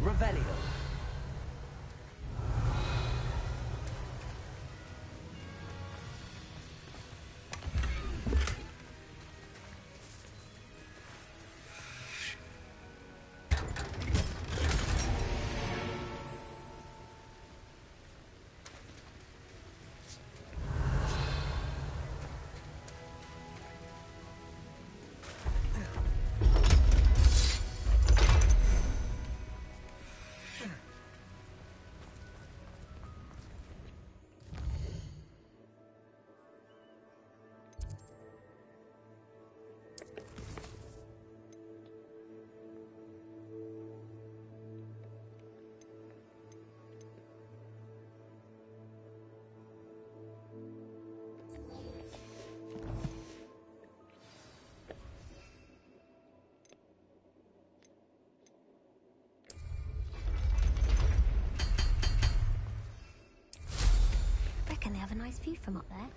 Revelio. Reckon they have a nice view from up there.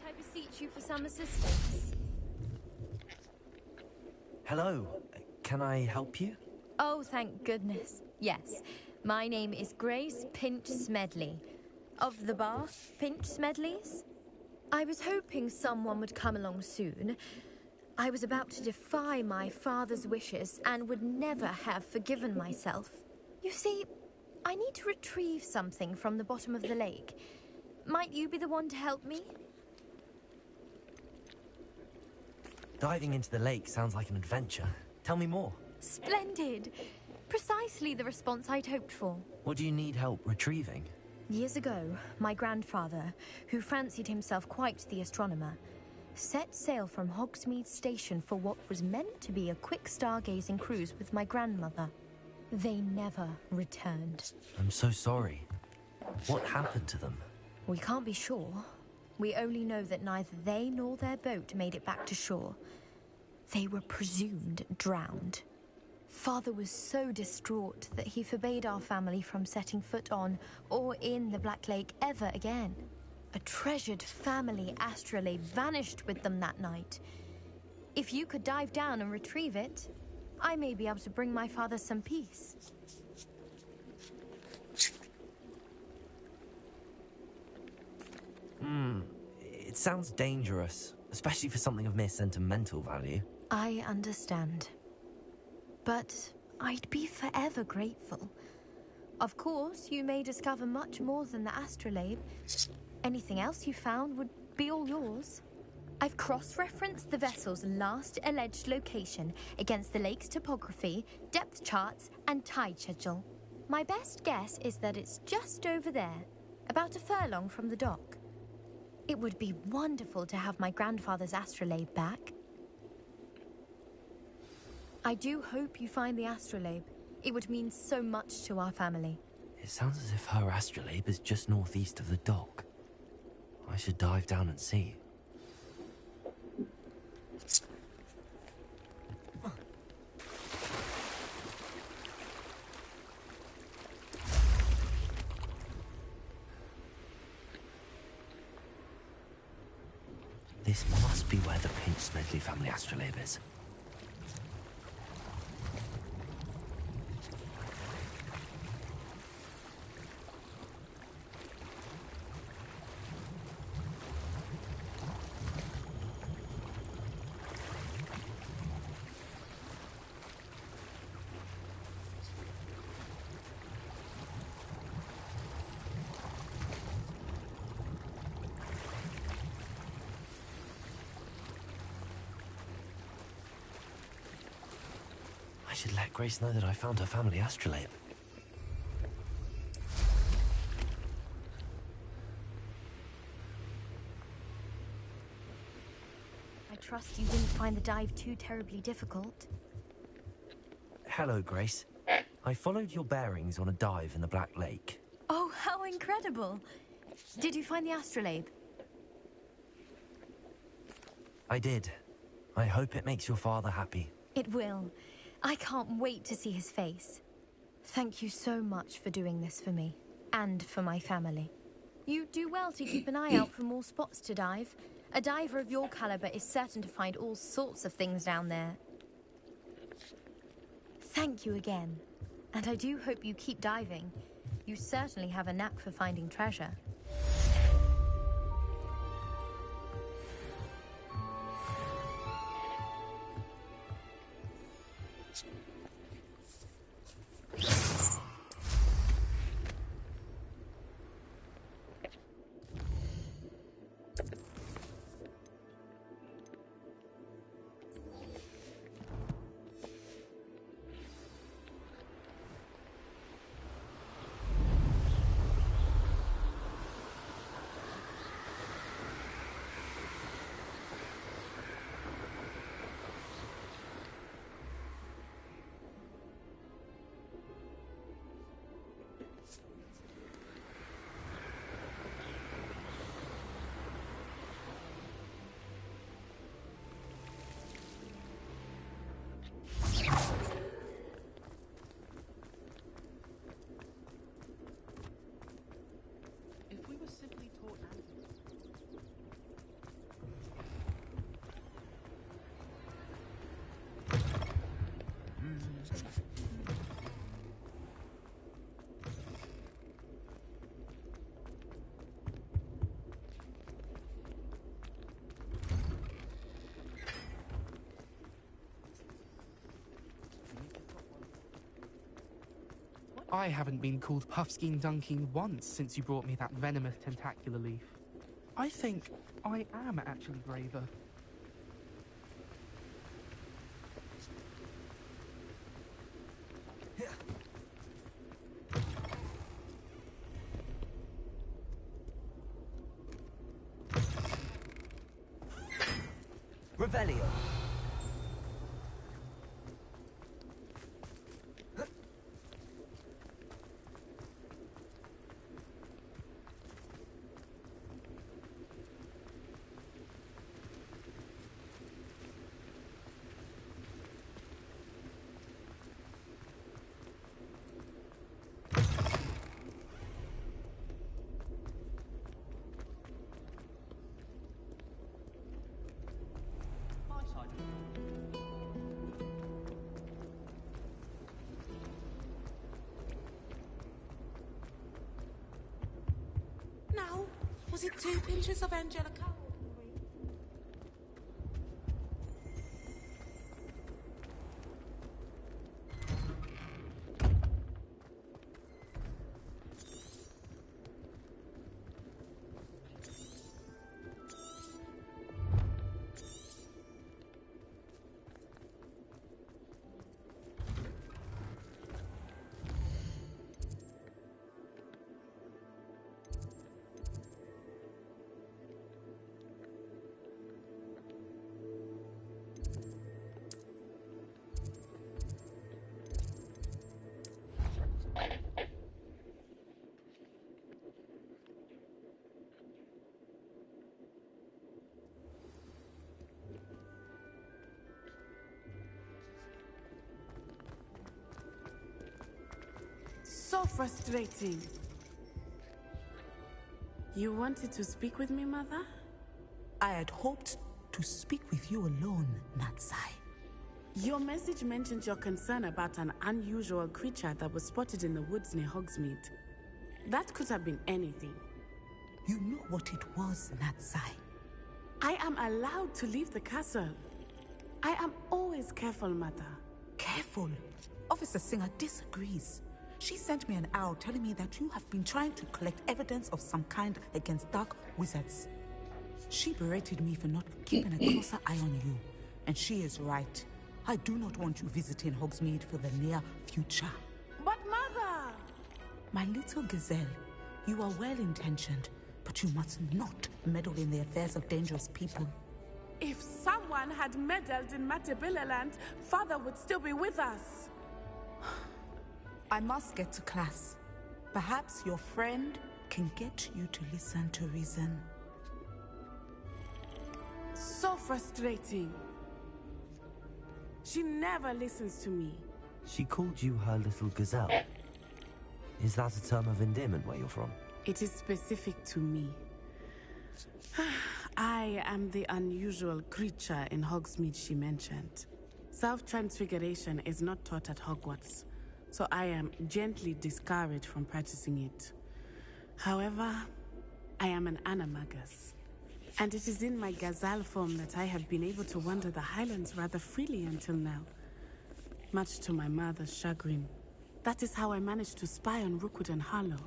I beseech you for some assistance. Hello. Can I help you? Oh, thank goodness. Yes. My name is Grace Pinch Smedley. Of the bar, Pinch Smedleys? I was hoping someone would come along soon. I was about to defy my father's wishes and would never have forgiven myself. You see, I need to retrieve something from the bottom of the lake. Might you be the one to help me? Diving into the lake sounds like an adventure. Tell me more. Splendid! Precisely the response I'd hoped for. What do you need help retrieving? Years ago, my grandfather, who fancied himself quite the astronomer, set sail from Hogsmeade Station for what was meant to be a quick stargazing cruise with my grandmother. They never returned. I'm so sorry. What happened to them? We can't be sure. We only know that neither they nor their boat made it back to shore. They were presumed drowned. Father was so distraught that he forbade our family from setting foot on or in the Black Lake ever again. A treasured family astrolabe vanished with them that night. If you could dive down and retrieve it, I may be able to bring my father some peace. It sounds dangerous, especially for something of mere sentimental value. I understand. But I'd be forever grateful. Of course, you may discover much more than the astrolabe. Anything else you found would be all yours. I've cross-referenced the vessel's last alleged location against the lake's topography, depth charts, and tide schedule. My best guess is that it's just over there, about a furlong from the dock. It would be wonderful to have my grandfather's astrolabe back. I do hope you find the astrolabe. It would mean so much to our family. It sounds as if her astrolabe is just northeast of the dock. I should dive down and see. This must be where the Pinch Smedley family astrolabe is. I should let Grace know that I found her family astrolabe. I trust you didn't find the dive too terribly difficult. Hello, Grace. I followed your bearings on a dive in the Black Lake. Oh, how incredible! Did you find the astrolabe? I did. I hope it makes your father happy. It will. I can't wait to see his face. Thank you so much for doing this for me, and for my family. You do well to keep an eye out for more spots to dive. A diver of your caliber is certain to find all sorts of things down there. Thank you again. And I do hope you keep diving. You certainly have a knack for finding treasure. I haven't been called Puffskein Dunking once since you brought me that venomous tentacular leaf. I think I am actually braver. Revelio. Now, was it 2 pinches of Angelica? frustrating. You wanted to speak with me, Mother? I had hoped to speak with you alone, Natsai. Your message mentioned your concern about an unusual creature that was spotted in the woods near Hogsmeade. That could have been anything. You know what it was, Natsai. I am allowed to leave the castle. I am always careful, Mother. Careful. Officer Singer disagrees. She sent me an owl telling me that you have been trying to collect evidence of some kind against dark wizards. She berated me for not keeping a closer eye on you. And she is right. I do not want you visiting Hogsmeade for the near future. But Mother! My little gazelle, you are well-intentioned, but you must not meddle in the affairs of dangerous people. If someone had meddled in Matabeleland, Father would still be with us. I must get to class. Perhaps your friend can get you to listen to reason. So frustrating. She never listens to me. She called you her little gazelle. Is that a term of endearment where you're from? It is specific to me. I am the unusual creature in Hogsmeade she mentioned. Self-transfiguration is not taught at Hogwarts, so I am gently discouraged from practicing it. However, I am an animagus, and it is in my gazelle form that I have been able to wander the Highlands rather freely until now, much to my mother's chagrin. That is how I managed to spy on Rookwood and Harlow.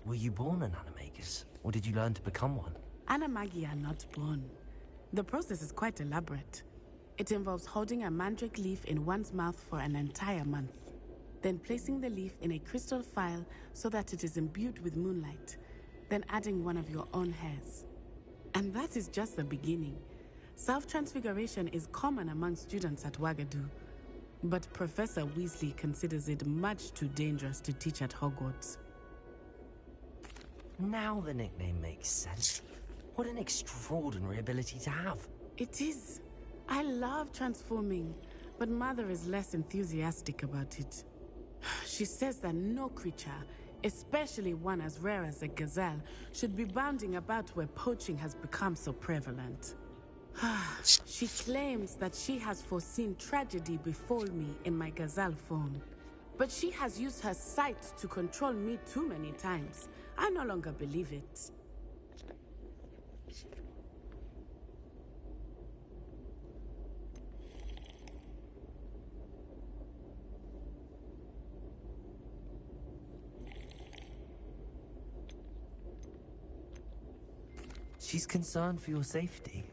Were you born an animagus, or did you learn to become one? Animagi are not born. The process is quite elaborate. It involves holding a mandrake leaf in one's mouth for an entire month, then placing the leaf in a crystal phial so that it is imbued with moonlight, then adding one of your own hairs. And that is just the beginning. Self-transfiguration is common among students at Wagadu, but Professor Weasley considers it much too dangerous to teach at Hogwarts. Now the nickname makes sense. What an extraordinary ability to have. It is. I love transforming, but Mother is less enthusiastic about it. She says that no creature, especially one as rare as a gazelle, should be bounding about where poaching has become so prevalent. She claims that she has foreseen tragedy befall me in my gazelle form. But she has used her sight to control me too many times. I no longer believe it. She's concerned for your safety.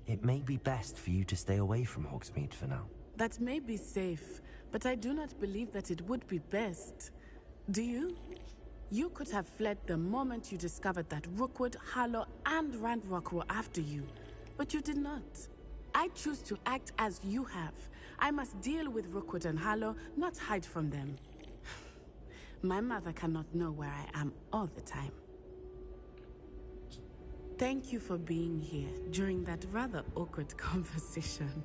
It may be best for you to stay away from Hogsmeade for now. That may be safe, but I do not believe that it would be best. Do you? You could have fled the moment you discovered that Rookwood, Harlow, and Ranrock were after you, but you did not. I choose to act as you have. I must deal with Rookwood and Harlow, not hide from them. My mother cannot know where I am all the time. Thank you for being here during that rather awkward conversation.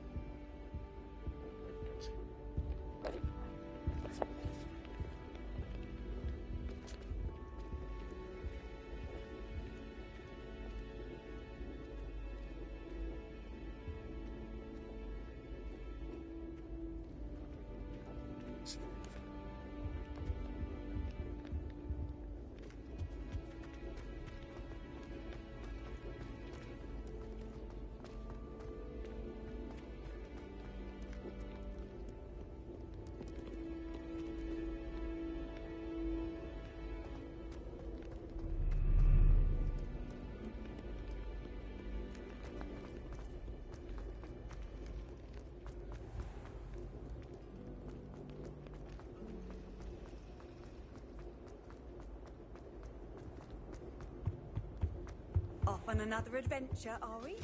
Off on another adventure, are we?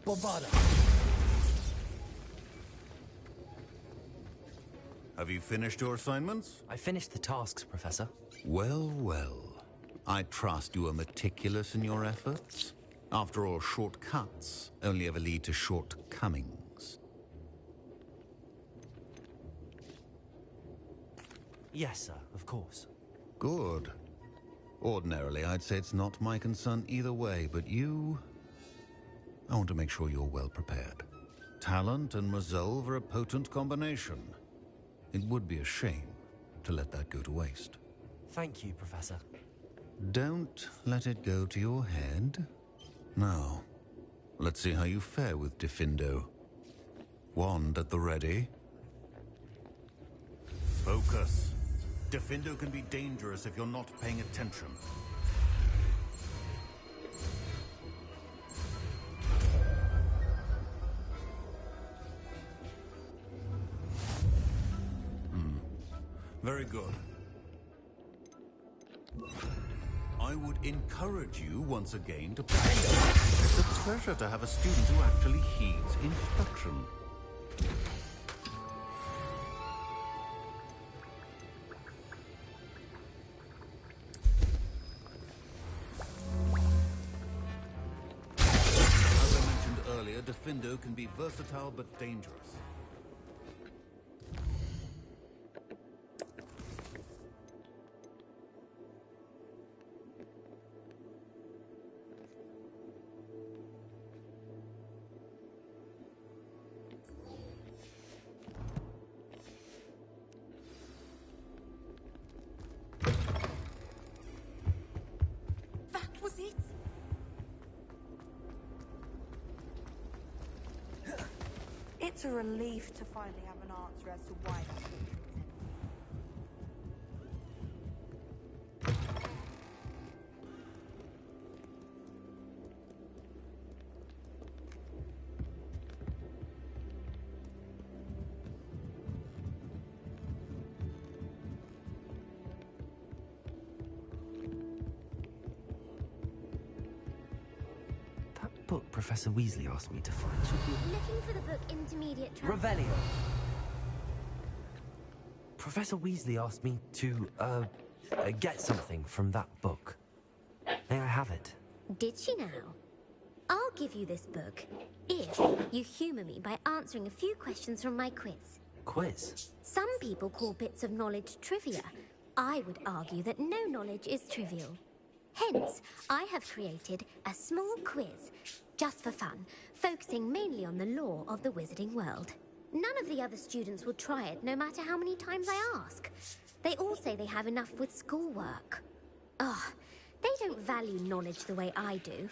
Bovada. Have you finished your assignments? I finished the tasks, Professor. Well, well. I trust you are meticulous in your efforts. After all, shortcuts only ever lead to shortcomings. Yes, sir, of course. Good. Ordinarily, I'd say it's not my concern either way, but you... I want to make sure you're well prepared. Talent and resolve are a potent combination. It would be a shame to let that go to waste. Thank you, Professor. Don't let it go to your head. Now, let's see how you fare with Diffindo. Wand at the ready. Focus. Diffindo can be dangerous if you're not paying attention. Very good. I would encourage you once again to practice. It's a pleasure to have a student who actually heeds instruction. As I mentioned earlier, Diffindo can be versatile but dangerous. That was it? It's a relief to finally have an answer as to why that picture was That book Professor Weasley asked me to find. Looking for the book Intermediate Revelio. Professor Weasley asked me to, get something from that book. May I have it? Did she now? I'll give you this book if you humour me by answering a few questions from my quiz. Quiz? Some people call bits of knowledge trivia. I would argue that no knowledge is trivial. Hence, I have created a small quiz, just for fun, focusing mainly on the lore of the wizarding world. None of the other students will try it, no matter how many times I ask. They all say they have enough with schoolwork. Ugh, they don't value knowledge the way I do.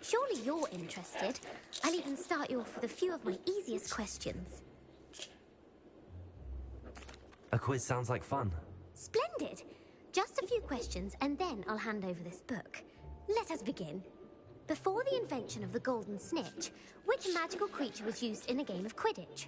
Surely you're interested. I'll even start you off with a few of my easiest questions. A quiz sounds like fun. Splendid! Just a few questions, and then I'll hand over this book. Let us begin. Before the invention of the golden snitch, which magical creature was used in a game of Quidditch?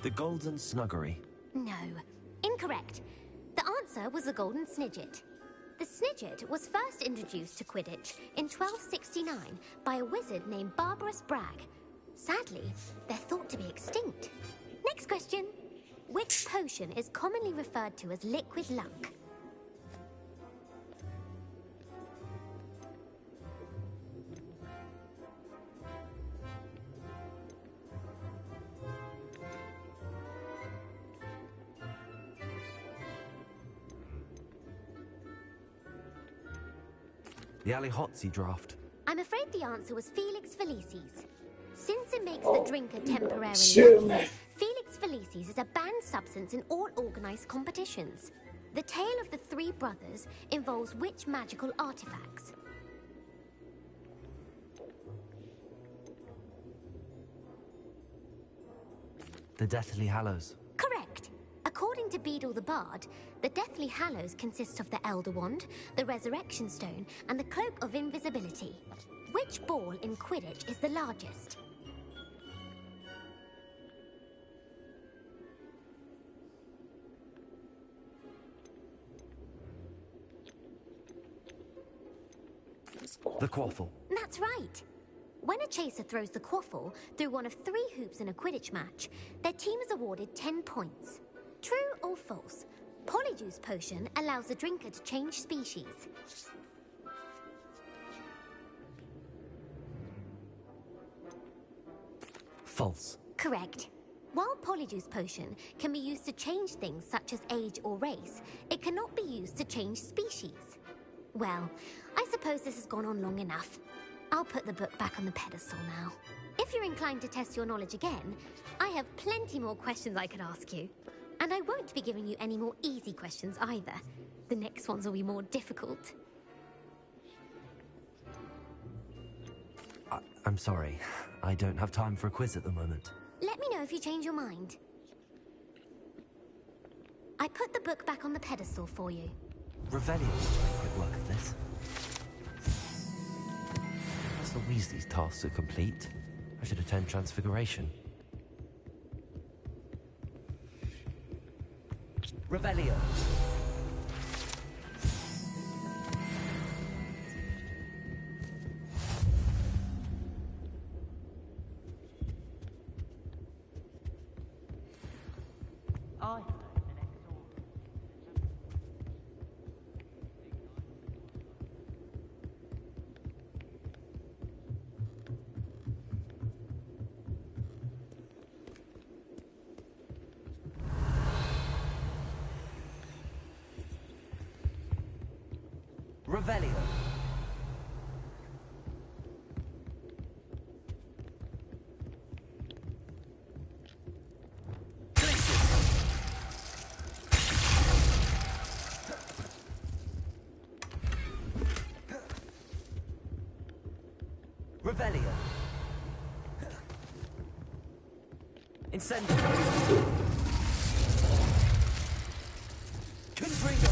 The Golden Snuggery. No, incorrect. The answer was the golden snidget. The snidget was first introduced to Quidditch in 1269 by a wizard named Barbarous Bragg. Sadly, they're thought to be extinct. Next question. Which potion is commonly referred to as liquid lunk? The Allihotzi draft. I'm afraid the answer was Felix Felicis. Since it makes the drinker temporarily lucky, Felix Felicis is a banned substance in all organised competitions. The tale of the three brothers involves which magical artifacts? The Deathly Hallows. Correct. According to Beedle the Bard, the Deathly Hallows consists of the Elder Wand, the Resurrection Stone, and the Cloak of Invisibility. Which ball in Quidditch is the largest? The quaffle. That's right. When a chaser throws the quaffle through one of 3 hoops in a Quidditch match, their team is awarded 10 points. True or false? Polyjuice Potion allows the drinker to change species. False. Correct. While Polyjuice Potion can be used to change things such as age or race, it cannot be used to change species. Well, I suppose this has gone on long enough. I'll put the book back on the pedestal now. If you're inclined to test your knowledge again, I have plenty more questions I could ask you. And I won't be giving you any more easy questions either. The next ones will be more difficult. I'm sorry. I don't have time for a quiz at the moment. Let me know if you change your mind. I put the book back on the pedestal for you. Revelio will make quick work of this. Professor Weasley's tasks are complete. I should attend Transfiguration. Revelio. Revelio. Revelio. Incendio. Confringo.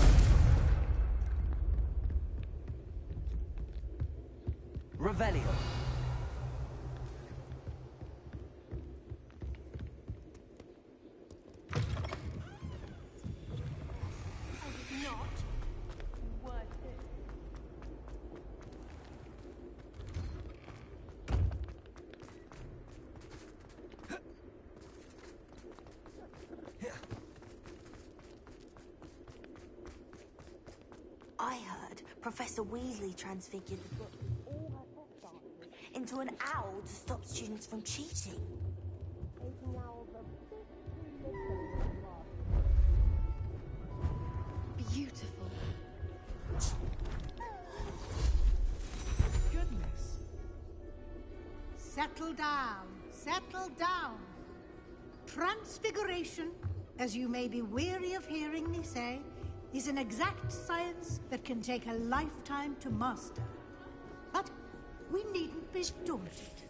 Revelio. I heard Professor Weasley transfigured the book with all her test answers into an owl to stop students from cheating. Making owls a bit too Beautiful. Goodness. Settle down. Settle down. Transfiguration, as you may be weary of hearing me say, is an exact science that can take a lifetime to master. But we needn't be daunted.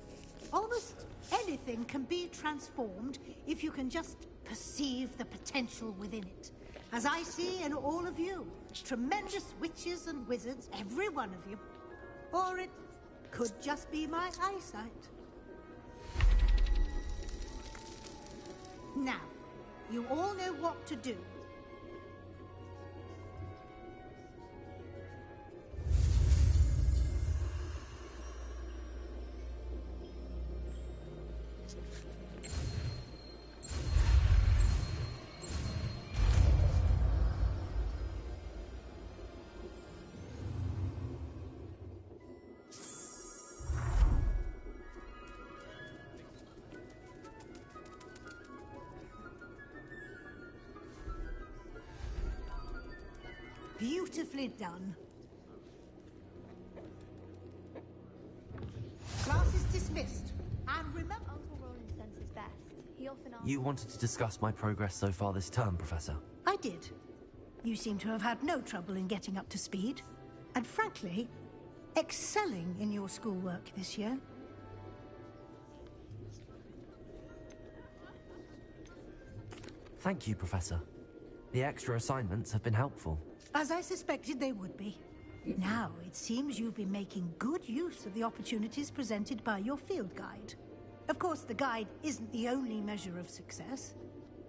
Almost anything can be transformed if you can just perceive the potential within it. As I see in all of you, tremendous witches and wizards, every one of you. Or it could just be my eyesight. Now, you all know what to do. Beautifully done. Class is dismissed. And remember... Uncle Roland senses best. He often asks... You wanted to discuss my progress so far this term, Professor. I did. You seem to have had no trouble in getting up to speed. And frankly, excelling in your schoolwork this year. Thank you, Professor. The extra assignments have been helpful. As I suspected they would be. Now, it seems you've been making good use of the opportunities presented by your field guide. Of course, the guide isn't the only measure of success.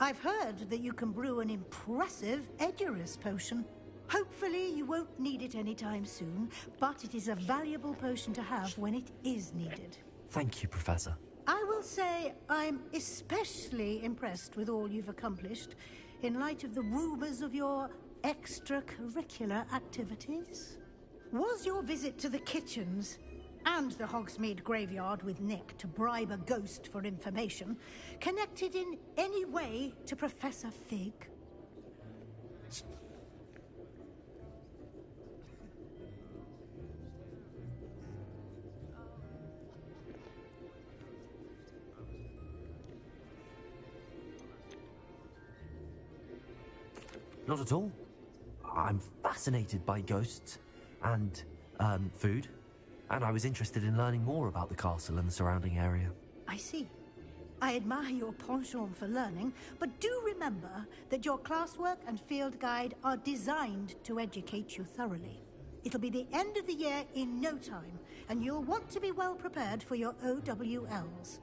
I've heard that you can brew an impressive Edurus potion. Hopefully you won't need it anytime soon, but it is a valuable potion to have when it is needed. Thank you, Professor. I will say I'm especially impressed with all you've accomplished in light of the rumors of your extracurricular activities. Was your visit to the kitchens and the Hogsmeade graveyard with Nick to bribe a ghost for information connected in any way to Professor Fig? Not at all. I'm fascinated by ghosts and, food. And I was interested in learning more about the castle and the surrounding area. I see. I admire your penchant for learning, but do remember that your classwork and field guide are designed to educate you thoroughly. It'll be the end of the year in no time, and you'll want to be well prepared for your OWLs.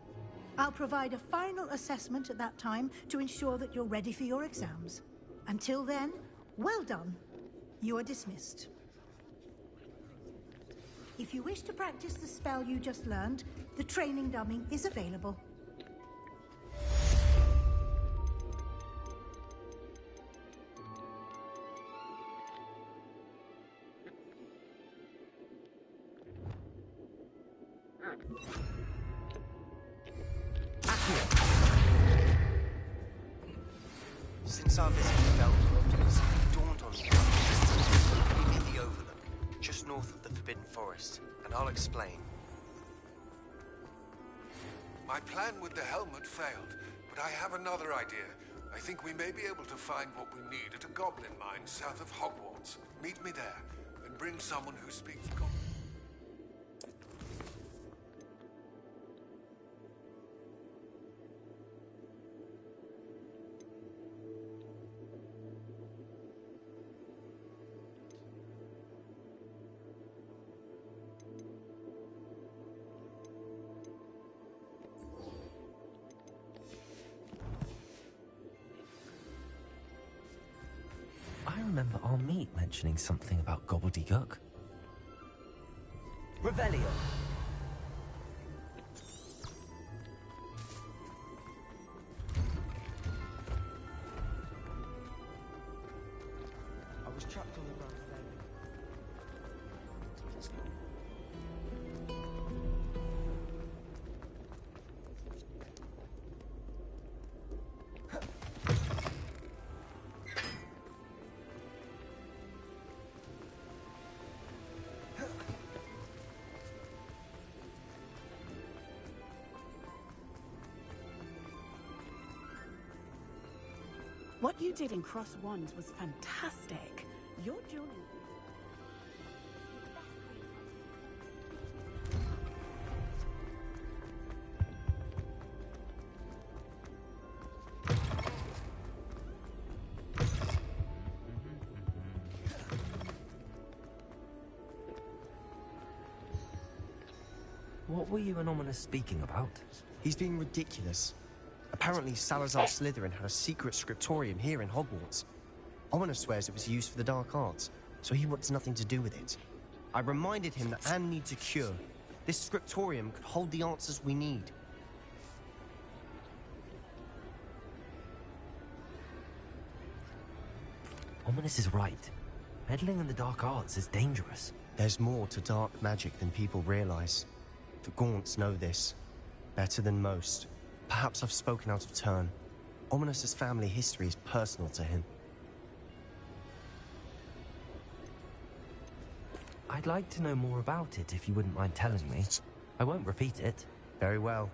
I'll provide a final assessment at that time to ensure that you're ready for your exams. Until then, well done. You are dismissed. If you wish to practice the spell you just learned, the training dummy is available. Since our visit to Veldcroft, it's dawned on me. We meet the Overlook, just north of the Forbidden Forest, and I'll explain. My plan with the helmet failed, but I have another idea. I think we may be able to find what we need at a goblin mine south of Hogwarts. Meet me there, and bring someone who speaks goblin. I remember our meet mentioning something about gobbledygook. Revelio! I was trapped on the ground today. What you did in Cross Wands was fantastic. Your journey. What were you and Ominous speaking about? He's being ridiculous. Apparently, Salazar Slytherin had a secret scriptorium here in Hogwarts. Ominous swears it was used for the dark arts, so he wants nothing to do with it. I reminded him that Anne needs a cure. This scriptorium could hold the answers we need. Ominous is right. Meddling in the dark arts is dangerous. There's more to dark magic than people realize. The Gaunts know this. Better than most. Perhaps I've spoken out of turn. Ominous's family history is personal to him. I'd like to know more about it if you wouldn't mind telling me. I won't repeat it. Very well.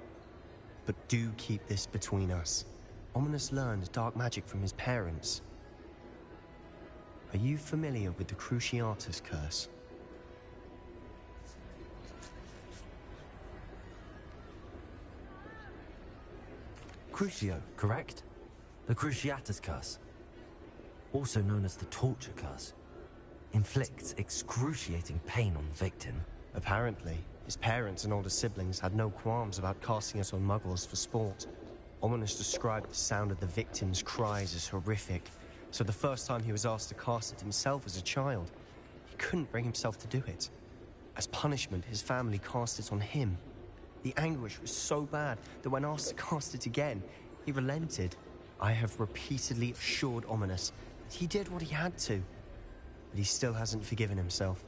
But do keep this between us. Ominous learned dark magic from his parents. Are you familiar with the Cruciatus curse? Crucio, correct? The Cruciatus curse. Also known as the torture curse. Inflicts excruciating pain on the victim. Apparently, his parents and older siblings had no qualms about casting it on muggles for sport. Ominous described the sound of the victim's cries as horrific, So the first time he was asked to cast it himself as a child, he couldn't bring himself to do it. As punishment, his family cast it on him. The anguish was so bad that when asked to cast it again, he relented. I have repeatedly assured Ominous that he did what he had to, but he still hasn't forgiven himself.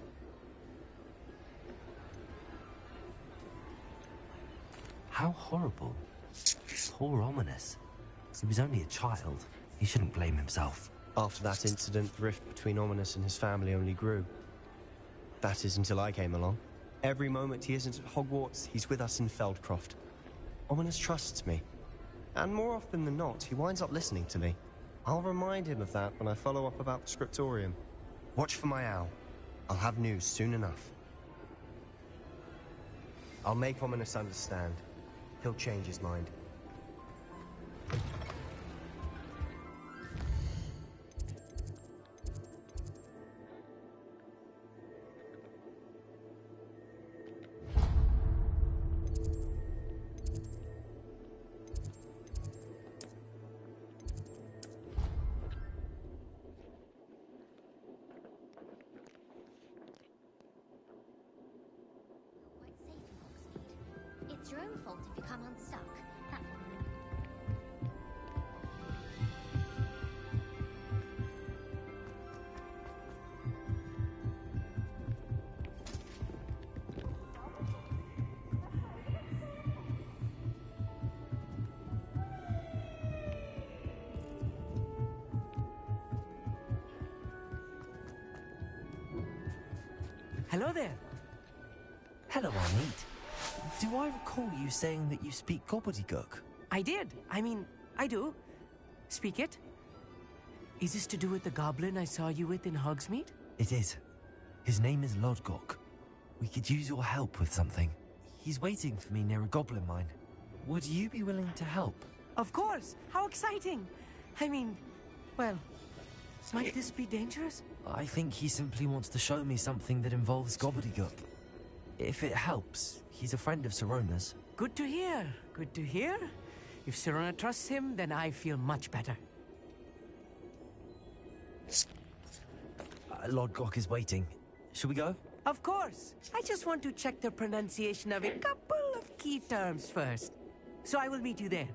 How horrible. Poor Ominous. He was only a child. He shouldn't blame himself. After that incident, the rift between Ominous and his family only grew. That is until I came along. Every moment he isn't at Hogwarts, he's with us in Feldcroft. Ominous trusts me. And more often than not, he winds up listening to me. I'll remind him of that when I follow up about the scriptorium. Watch for my owl. I'll have news soon enough. I'll make Ominous understand. He'll change his mind. It's your own fault if you come unstuck. Hello there. Hello, Arneet. Do I recall you saying that you speak gobbledygook? I did. I do. Speak it. Is this to do with the goblin I saw you with in Hogsmeade? It is. His name is Lodgok. We could use your help with something. He's waiting for me near a goblin mine. Would you be willing to help? Of course. How exciting. Well, might this be dangerous? I think he simply wants to show me something that involves gobbledygook. If it helps, he's a friend of Sirona's. Good to hear. Good to hear. If Sirona trusts him, then I feel much better. Lodgok is waiting. Shall we go? Of course. I just want to check the pronunciation of a couple of key terms first. So I will meet you there.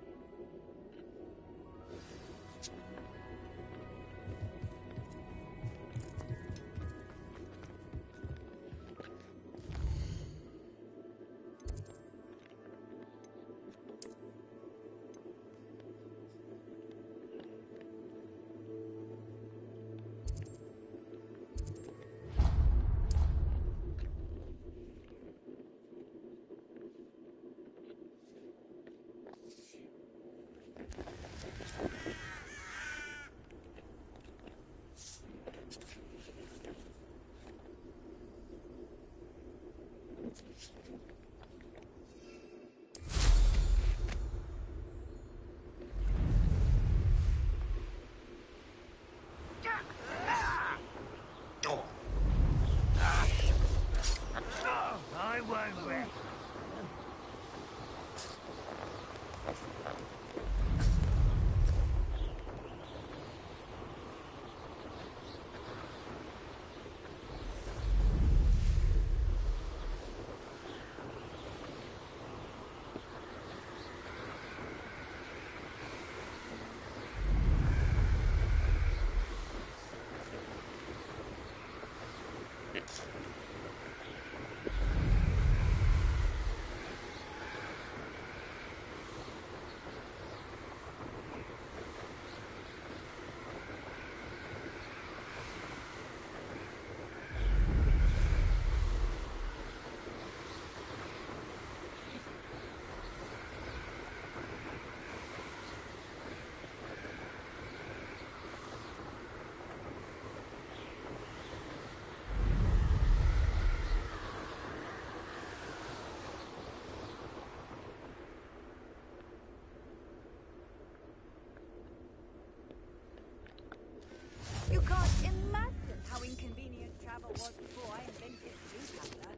You can't imagine how inconvenient travel was before I invented Zoolander.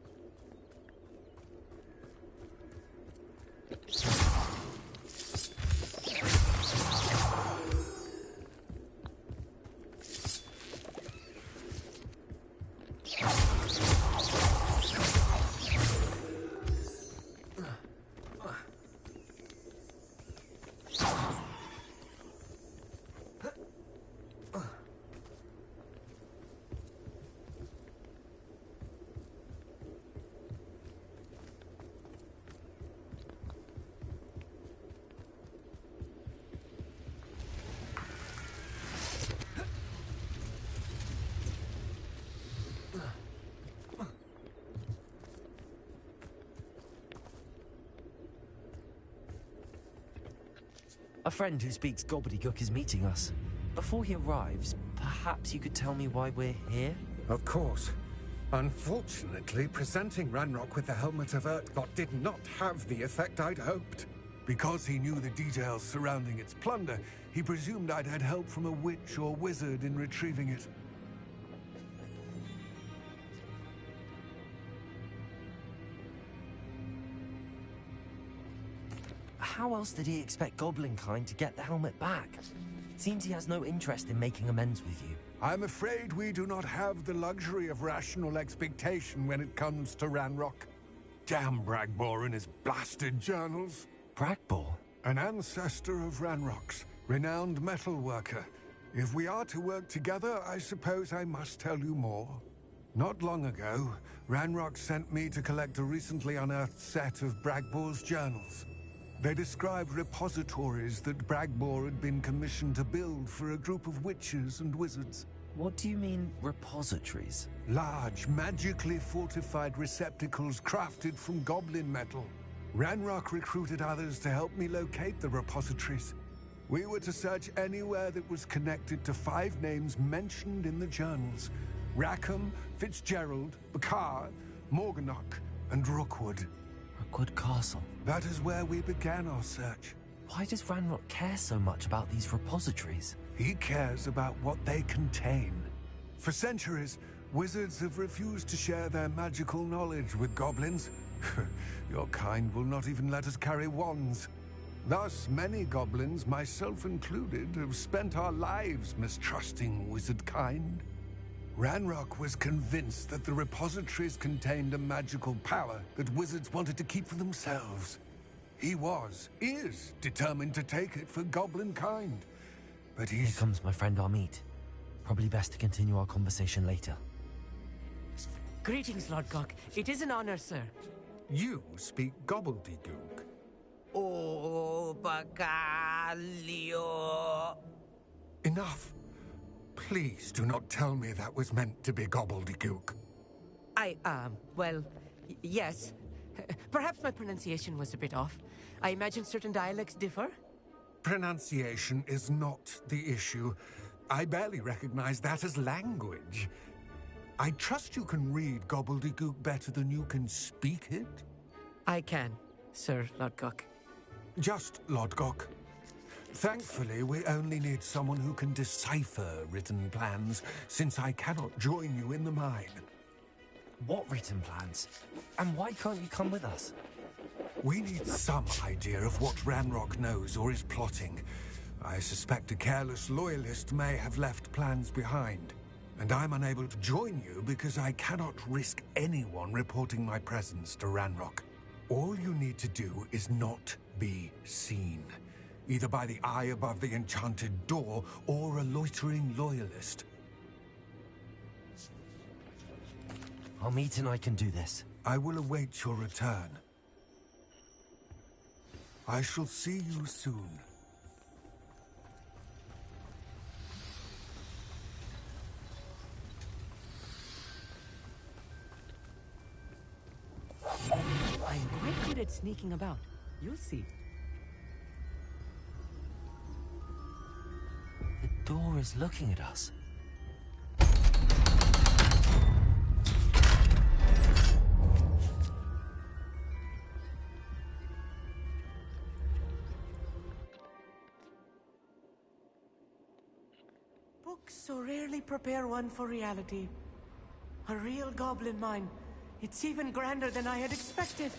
A friend who speaks gobbledygook is meeting us. Before he arrives, perhaps you could tell me why we're here? Of course. Unfortunately, presenting Ranrock with the Helmet of Urtkot did not have the effect I'd hoped. Because he knew the details surrounding its plunder, he presumed I'd had help from a witch or wizard in retrieving it. How else did he expect Goblinkind to get the helmet back? Seems he has no interest in making amends with you. I'm afraid we do not have the luxury of rational expectation when it comes to Ranrock. Damn Bragbor and his blasted journals. Bragbor? An ancestor of Ranrock's, renowned metal worker. If we are to work together, I suppose I must tell you more. Not long ago, Ranrock sent me to collect a recently unearthed set of Bragbor's journals. They described repositories that Bragbor had been commissioned to build for a group of witches and wizards. What do you mean, repositories? Large, magically fortified receptacles crafted from goblin metal. Ranrock recruited others to help me locate the repositories. We were to search anywhere that was connected to 5 names mentioned in the journals. Rackham, Fitzgerald, Bakar, Morganach, and Rookwood. Rookwood Castle? That is where we began our search. Why does Ranrock care so much about these repositories? He cares about what they contain. For centuries, wizards have refused to share their magical knowledge with goblins. Your kind will not even let us carry wands. Thus, many goblins, myself included, have spent our lives mistrusting wizard kind. Ranrock was convinced that the repositories contained a magical power that wizards wanted to keep for themselves. He is determined to take it for goblin kind. But Here comes my friend Amit. Probably best to continue our conversation later. Greetings, Lord Gok. It is an honor, sir. You speak gobbledygook. Oh, Bacalio. Enough. Please do not tell me that was meant to be gobbledygook. Yes. Perhaps my pronunciation was a bit off. I imagine certain dialects differ. Pronunciation is not the issue. I barely recognize that as language. I trust you can read gobbledygook better than you can speak it? I can, Sir Lodgok. Just Lodgok. Thankfully, we only need someone who can decipher written plans, since I cannot join you in the mine. What written plans? And why can't you come with us? We need some idea of what Ranrock knows or is plotting. I suspect a careless loyalist may have left plans behind. And I'm unable to join you because I cannot risk anyone reporting my presence to Ranrock. All you need to do is not be seen. Either by the eye above the enchanted door or a loitering loyalist. Amit and I can do this. I will await your return. I shall see you soon. I'm quite good at sneaking about. You'll see. The door is looking at us. Books so rarely prepare one for reality. A real goblin mine. It's even grander than I had expected.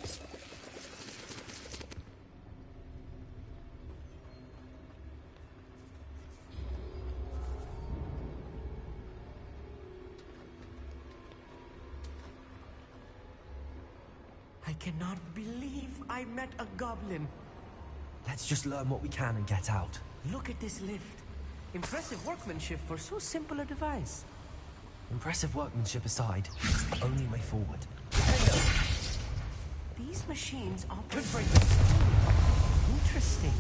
I cannot believe I met a goblin. Let's just learn what we can and get out. Look at this lift. Impressive workmanship for so simple a device. Impressive workmanship aside, it's the only way forward. These machines operate by the stone. Interesting.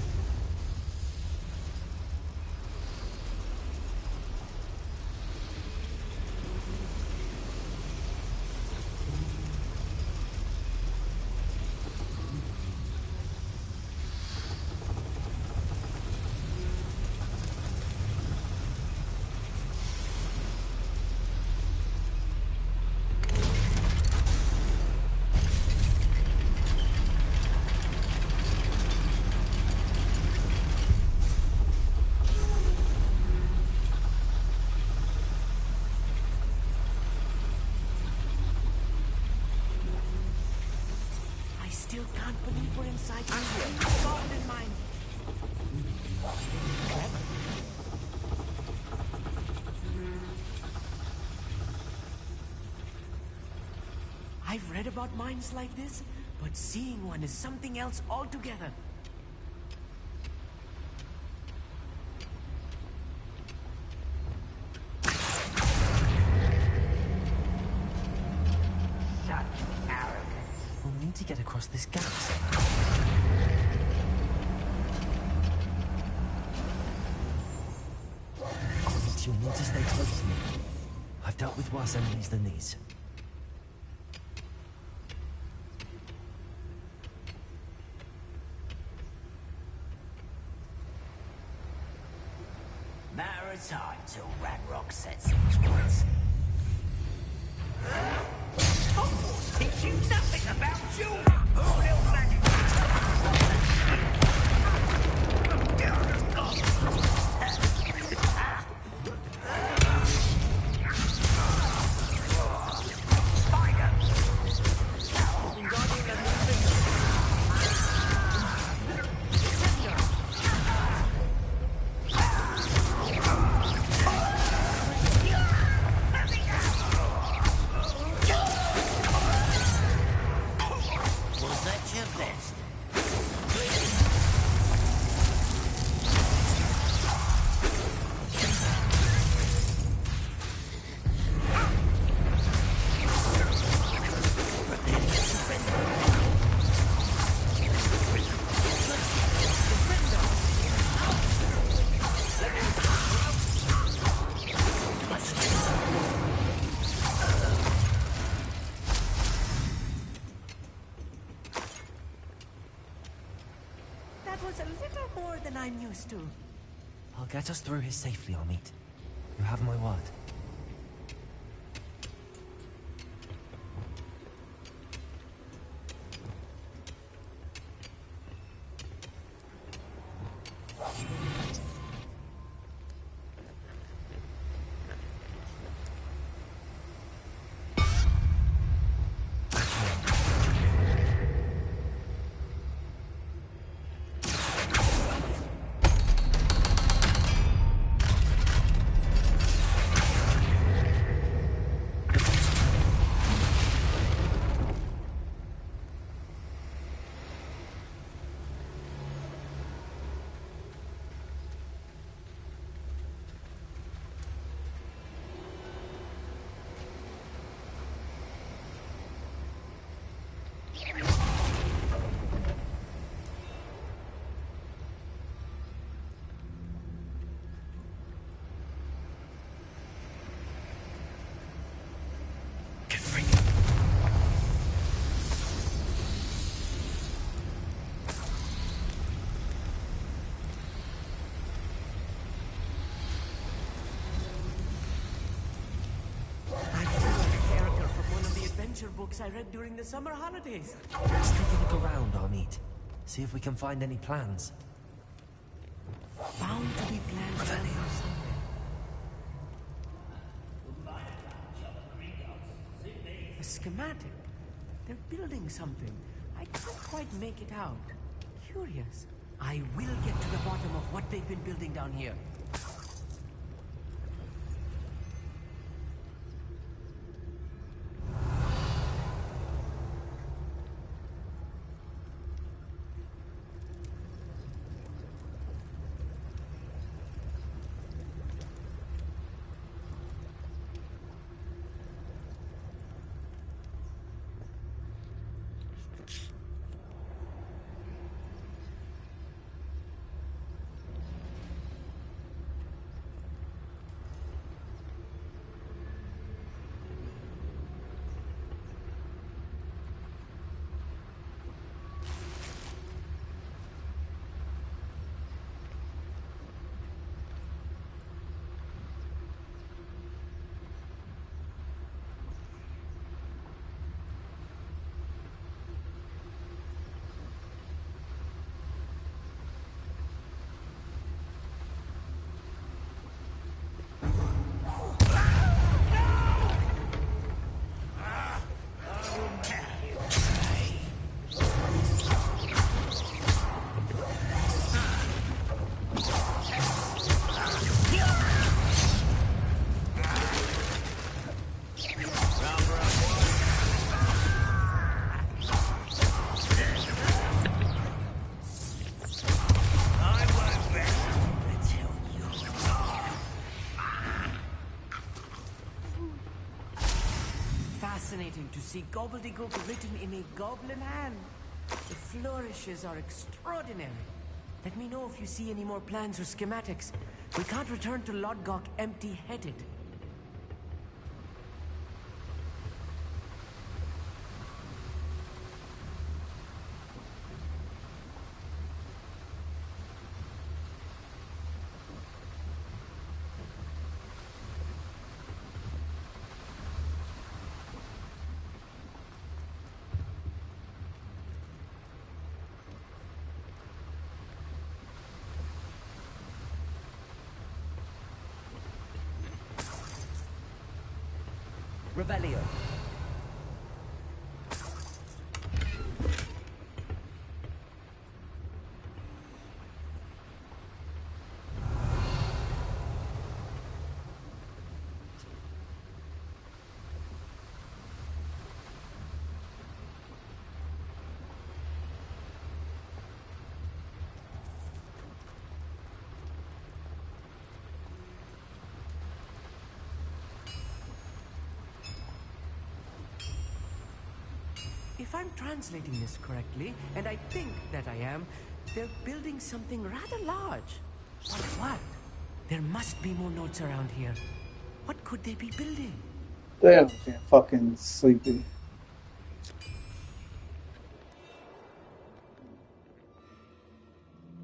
still can't believe we're inside the Goblin Mine. Clever. I've read about mines like this, but seeing one is something else altogether. We'll need to get across this gap. You'll need to stay close to me. I've dealt with worse enemies than these. Matter of time till Ranrock sets its words. Hogwarts teach you nothing about children! Oh, little magic! That was a little more than I'm used to. I'll get us through here safely, Amit. You have my word. Books I read during the summer holidays. Let's take a look around, Amit. See if we can find any plans. Bound to be plans around here somewhere. A schematic. They're building something. I can't quite make it out. Curious. I will get to the bottom of what they've been building down here. fascinating to see gobbledygook written in a goblin hand. The flourishes are extraordinary. Let me know if you see any more plans or schematics. We can't return to Lodgok empty-headed. Revelio. If I'm translating this correctly, and I think that I am, they're building something rather large. But what? There must be more notes around here. What could they be building? Damn, I'm fucking sleepy.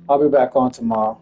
I'll be back on tomorrow.